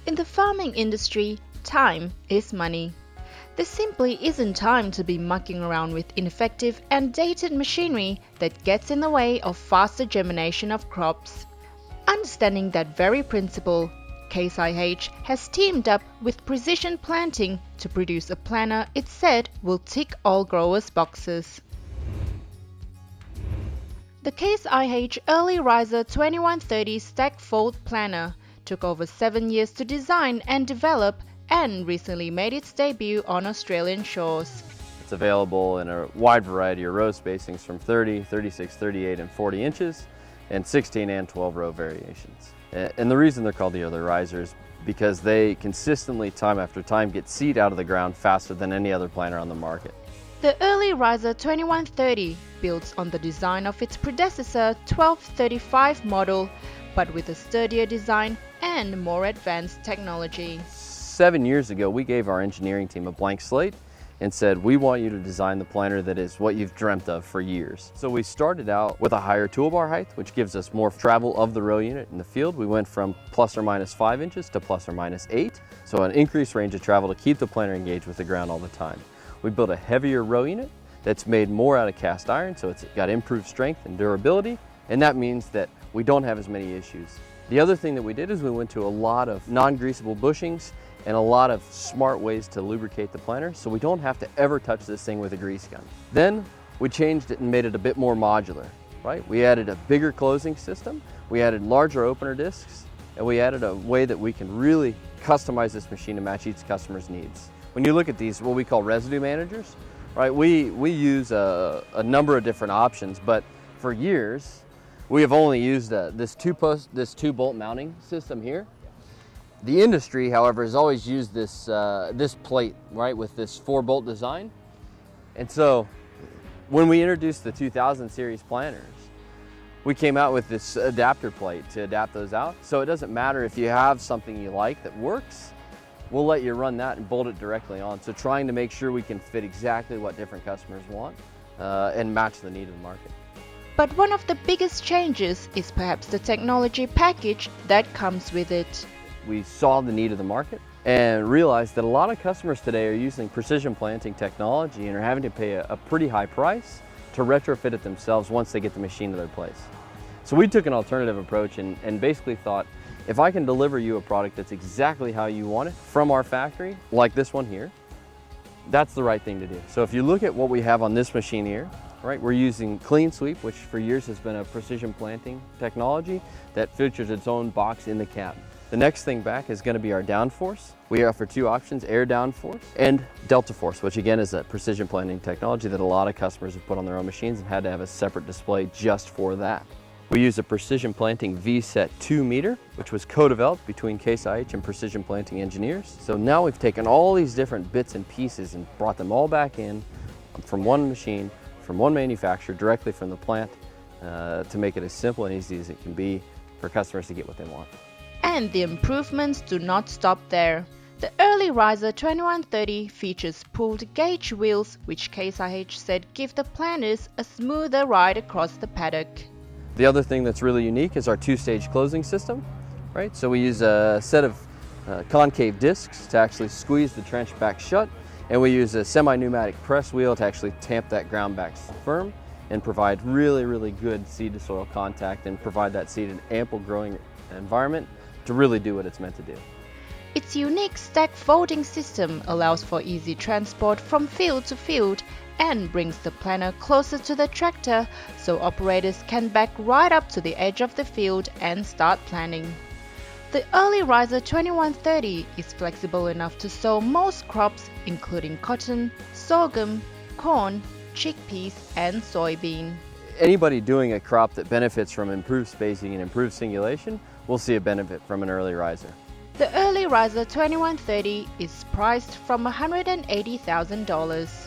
In the farming industry, time is money. There simply isn't time to be mucking around with ineffective and dated machinery that gets in the way of faster germination of crops. Understanding that very principle, Case IH has teamed up with Precision Planting to produce a planter it said will tick all growers' boxes. The Case IH Early Riser 2130 Stack Fold Planter took over 7 years to design and develop and recently made its debut on Australian shores. It's available in a wide variety of row spacings from 30, 36, 38, and 40 inches, and 16 and 12 row variations. And the reason they're called the early risers because they consistently, time after time, get seed out of the ground faster than any other planter on the market. The Early Riser 2130 builds on the design of its predecessor 1235 model, but with a sturdier design and more advanced technology. 7 years ago, we gave our engineering team a blank slate and said, we want you to design the planter that is what you've dreamt of for years. So we started out with a higher toolbar height, which gives us more travel of the row unit in the field. We went from plus or minus 5 inches to plus or minus 8, so an increased range of travel to keep the planter engaged with the ground all the time. We built a heavier row unit that's made more out of cast iron, so it's got improved strength and durability, and that means that we don't have as many issues. The other thing that we did is we went to a lot of non-greasable bushings and a lot of smart ways to lubricate the planter so we don't have to ever touch this thing with a grease gun. Then we changed it and made it a bit more modular, right? We added a bigger closing system, we added larger opener discs, and we added a way that we can really customize this machine to match each customer's needs. When you look at these, what we call residue managers, right? We use a number of different options, but for years, we have only used this two bolt mounting system here. The industry, however, has always used this plate, right, with this 4-bolt design. And so when we introduced the 2000 series planters, we came out with this adapter plate to adapt those out. So it doesn't matter if you have something you like that works, we'll let you run that and bolt it directly on. So trying to make sure we can fit exactly what different customers want and match the need of the market. But one of the biggest changes is perhaps the technology package that comes with it. We saw the need of the market and realized that a lot of customers today are using precision planting technology and are having to pay a pretty high price to retrofit it themselves once they get the machine to their place. So we took an alternative approach and basically thought, if I can deliver you a product that's exactly how you want it from our factory, like this one here, that's the right thing to do. So if you look at what we have on this machine here, right, we're using Clean Sweep, which for years has been a precision planting technology that features its own box in the cab. The next thing back is going to be our downforce. We offer two options, air downforce and Delta Force, which again is a precision planting technology that a lot of customers have put on their own machines and had to have a separate display just for that. We use a Precision Planting V-Set 2 meter, which was co-developed between Case IH and Precision Planting engineers. So now we've taken all these different bits and pieces and brought them all back in from one machine, from one manufacturer, directly from the plant, to make it as simple and easy as it can be for customers to get what they want. And the improvements do not stop there. The Early Riser 2130 features pulled gauge wheels, which Case IH said give the planters a smoother ride across the paddock. The other thing that's really unique is our two-stage closing system, right? So we use a set of concave discs to actually squeeze the trench back shut, and we use a semi-pneumatic press wheel to actually tamp that ground back firm and provide really, really good seed-to-soil contact and provide that seed an ample growing environment to really do what it's meant to do. Its unique stack folding system allows for easy transport from field to field and brings the planter closer to the tractor so operators can back right up to the edge of the field and start planting. The Early Riser 2130 is flexible enough to sow most crops including cotton, sorghum, corn, chickpeas and soybean. Anybody doing a crop that benefits from improved spacing and improved singulation will see a benefit from an Early Riser. The Early Riser 2130 is priced from $180,000.